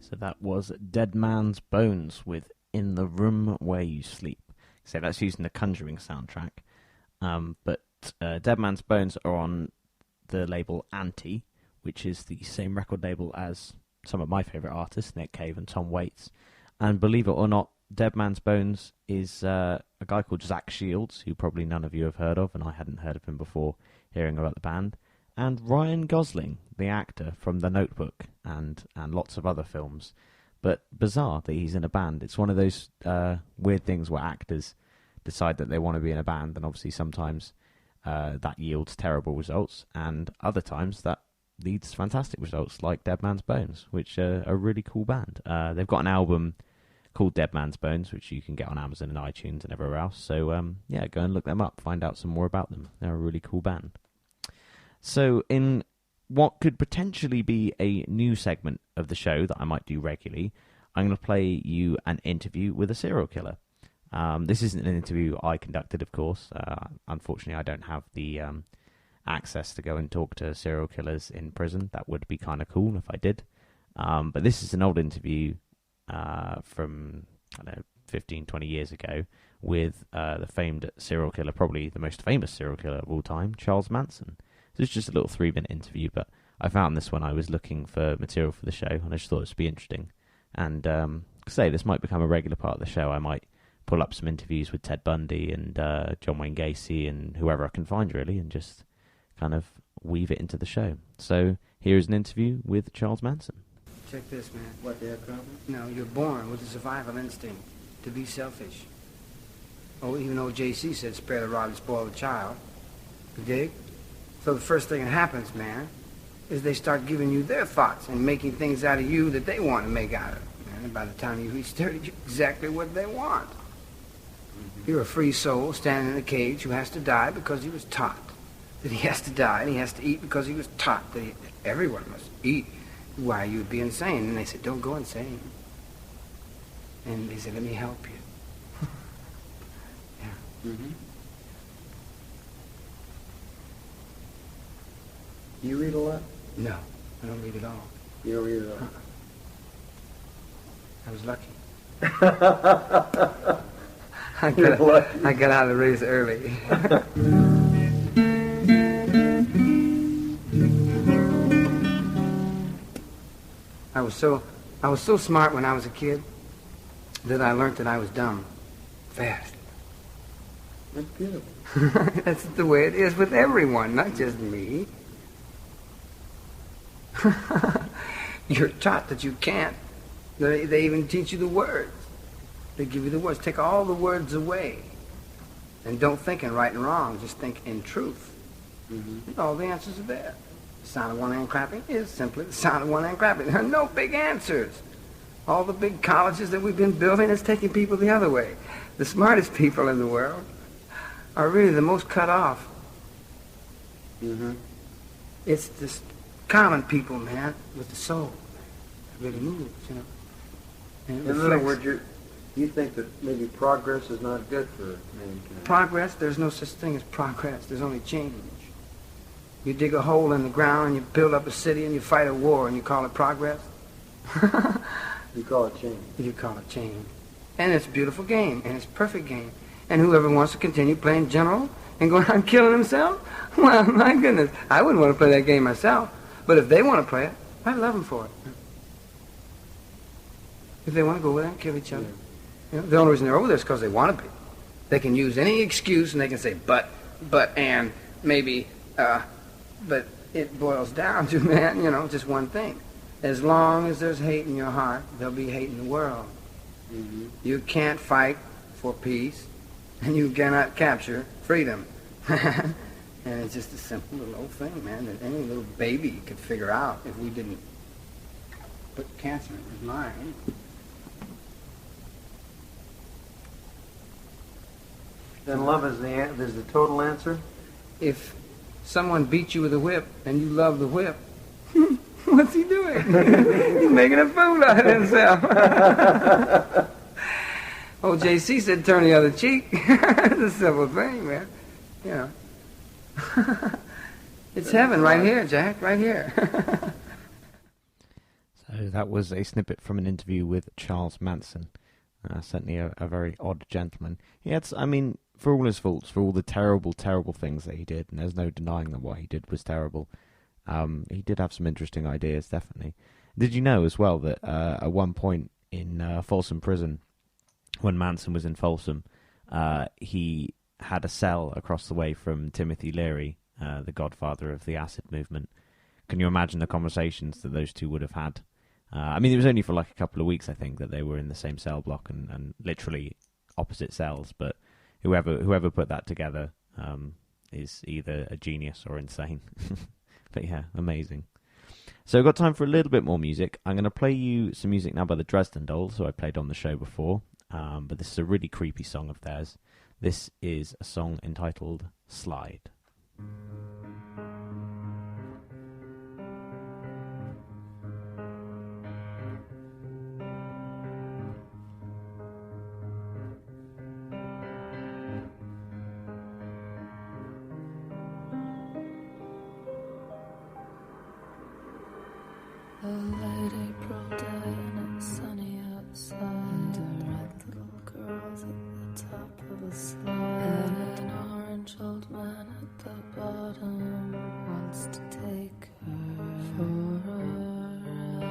So that was Dead Man's Bones with In the Room Where You Sleep. So that's using the Conjuring soundtrack. But Dead Man's Bones are on the label Anti, which is the same record label as some of my favourite artists, Nick Cave and Tom Waits. And believe it or not, Dead Man's Bones is a guy called Zach Shields, who probably none of you have heard of, and I hadn't heard of him before hearing about the band. And Ryan Gosling, the actor from The Notebook and lots of other films. But bizarre that he's in a band. It's one of those weird things where actors decide that they want to be in a band, and obviously sometimes that yields terrible results, and other times that leads fantastic results, like Dead Man's Bones, which are a really cool band. They've got an album called Dead Man's Bones, which you can get on Amazon and iTunes and everywhere else. So, yeah, go and look them up, find out some more about them. They're a really cool band. So in what could potentially be a new segment of the show that I might do regularly, I'm going to play you an interview with a serial killer. This isn't an interview I conducted, of course. Unfortunately, I don't have the access to go and talk to serial killers in prison. That would be kind of cool if I did. But this is an old interview from, I don't know, 15, 20 years ago with the famed serial killer, probably the most famous serial killer of all time, Charles Manson. So it's just a little 3-minute interview, but I found this when I was looking for material for the show, and I just thought it would be interesting. And say this might become a regular part of the show. I might pull up some interviews with Ted Bundy and John Wayne Gacy and whoever I can find, really, and just kind of weave it into the show. So here's an interview with Charles Manson. Check this, man. What, the problem? No, you're born with a survival instinct to be selfish. Oh, even though JC said spare the rod and spoil the child. You dig? So the first thing that happens, man, is they start giving you their thoughts and making things out of you that they want to make out of. Man, and by the time you reach 30, you're exactly what they want. You're a free soul standing in a cage who has to die because he was taught that he has to die, and he has to eat because he was taught that everyone must eat. Why, you would be insane. And they said, don't go insane. And they said, let me help you. Yeah. Mm-hmm. Do you read a lot? No, I don't read at all. You don't read at all? I was lucky. I got out of the race early. I was so smart when I was a kid that I learned that I was dumb fast. That's beautiful. That's the way it is with everyone, not just me. You're taught that you can't. They even teach you the words. They give you the words. Take all the words away. And don't think in right and wrong. Just think in truth. Mm-hmm. All the answers are there. The sound of one hand clapping is simply the sound of one hand clapping. There are no big answers. All the big colleges that we've been building is taking people the other way. The smartest people in the world are really the most cut off. Mm-hmm. It's this common people, man, with the soul. It really moves, you know. In other words, you think that maybe progress is not good for mankind. Progress? There's no such thing as progress. There's only change. You dig a hole in the ground, and you build up a city, and you fight a war, and you call it progress? You call it change. You call it change. And it's a beautiful game, and it's a perfect game. And whoever wants to continue playing general and go around killing himself, well, my goodness, I wouldn't want to play that game myself. But if they want to play it, I'd love them for it. If they want to go with it and kill each other. Yeah. You know, the only reason they're over there is because they want to be. They can use any excuse, and they can say, but, and, maybe, but it boils down to, man, you know, just one thing. As long as there's hate in your heart, there'll be hate in the world. Mm-hmm. You can't fight for peace, and you cannot capture freedom. And it's just a simple little old thing, man, that any little baby could figure out if we didn't But cancer is mine. Then love is the total answer? If someone beats you with a whip and you love the whip, what's he doing? He's making a fool out of himself. Old JC said turn the other cheek. It's a simple thing, man. You know. It's heaven right here, Jack, right here. So that was a snippet from an interview with Charles Manson. Certainly a very odd gentleman. He had, I mean, for all his faults, for all the terrible, terrible things that he did, and there's no denying that what he did was terrible, he did have some interesting ideas, definitely. Did you know as well that at one point in Folsom Prison, when Manson was in Folsom, he had a cell across the way from Timothy Leary, the godfather of the acid movement. Can you imagine the conversations that those two would have had? I mean, it was only for like a couple of weeks, I think, that they were in the same cell block and literally opposite cells, but whoever put that together is either a genius or insane. But yeah, amazing. So I've got time for a little bit more music. I'm going to play you some music now by the Dresden Dolls, who I played on the show before, but this is a really creepy song of theirs. This is a song entitled Slide. A late April day and it's sunny outside. Red little girls at the top of a slide. And an orange old man at the bottom wants to take her for a ride.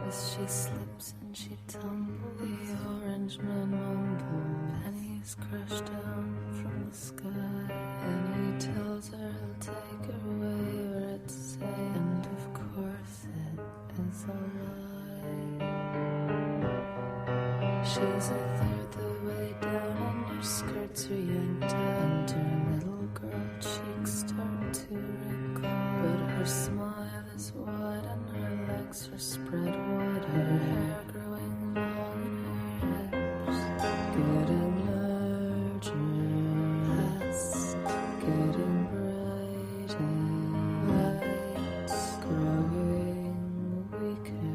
As she slips and she tumbles, the orange man mumbles. Pennies crash down from the sky. And he tells her he'll take her away where it's safe. And of course it is a lie. She's a third the way down and her skirts are yanked out. And her little girl cheeks start to wrinkle. But her smile is wide and her legs are spread wide. Her hair growing long and her hips getting larger. Past getting brighter. Lights growing weaker.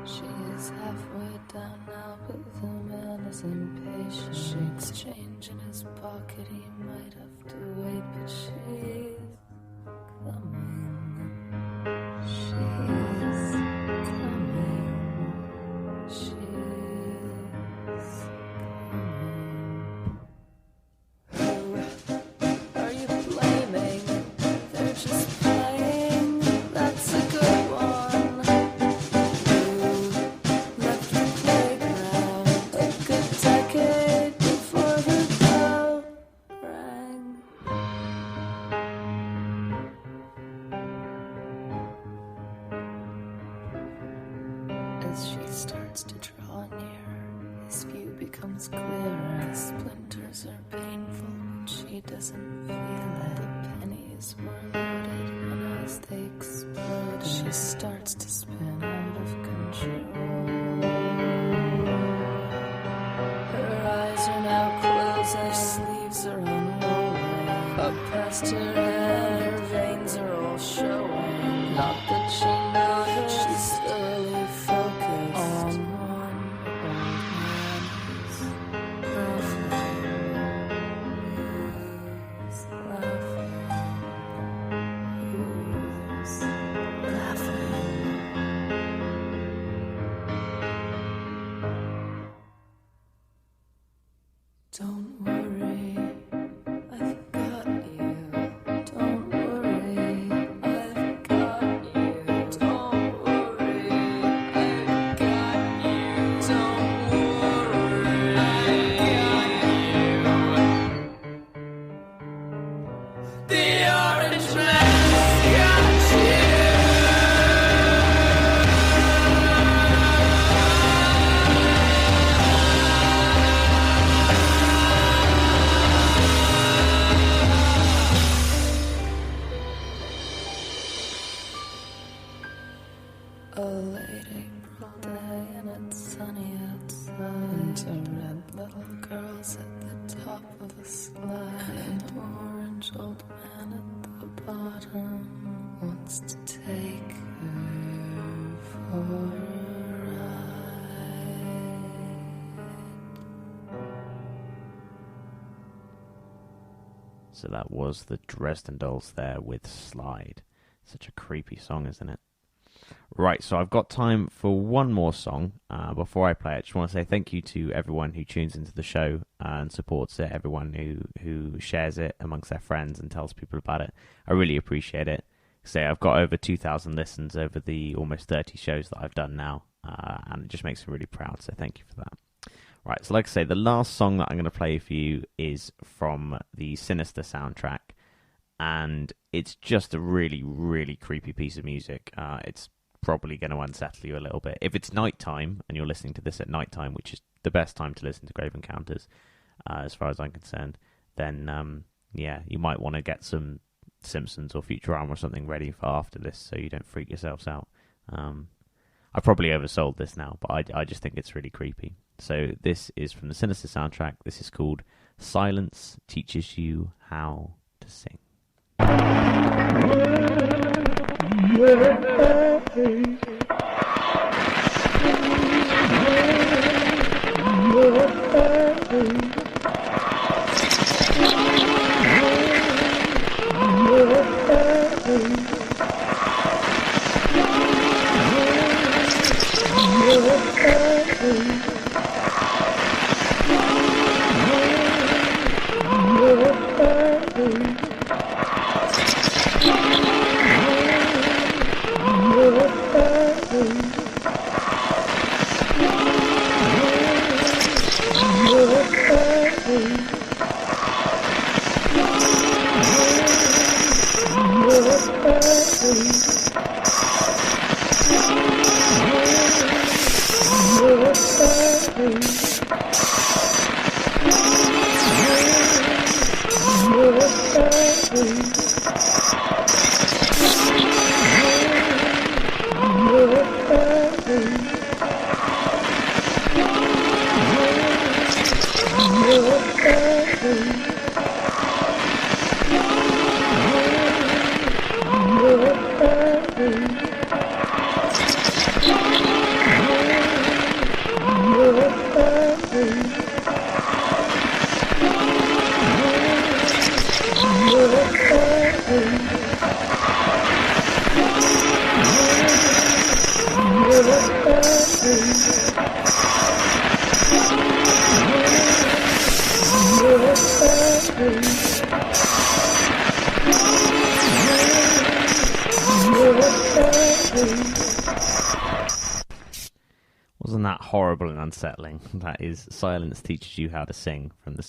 She is halfway down now, but the man is impatient. Shakes change in his pocket, he might have to wait, but she's coming. She's coming. She's coming. Who are you blaming? They're just playing. That's a good one. As she starts to draw nearer, his view becomes clearer. The splinters are painful, but she doesn't feel it. The pennies were loaded, and as they explode, she starts to spin out of control. Her eyes are now closed, her sleeves are unrolling. Up past her head, her veins are all showing. Not that she knows, she's thoroughly focused on one old man who's laughing. Don't worry, I've got you. Don't worry, I've got you. Don't worry, I've got you. Don't worry, I've got you. So that was the Dresden Dolls there with Slide. Such a creepy song, isn't it? Right, so I've got time for one more song. Before I play it, I just want to say thank you to everyone who tunes into the show and supports it, everyone who shares it amongst their friends and tells people about it. I really appreciate it. So I've got over 2,000 listens over the almost 30 shows that I've done now, and it just makes me really proud, so thank you for that. Right, so like I say, the last song that I'm going to play for you is from the Sinister soundtrack, and it's just a really, really creepy piece of music. It's probably going to unsettle you a little bit. If it's nighttime, and you're listening to this at nighttime, which is the best time to listen to Grave Encounters, as far as I'm concerned, then, yeah, you might want to get some Simpsons or Futurama or something ready for after this so you don't freak yourselves out. I probably oversold this now, but I just think it's really creepy. So this is from the Sinister soundtrack. This is called Silence Teaches You How to Sing. Wasn't that horrible and unsettling? That is Silence Teaches You How to Sing from the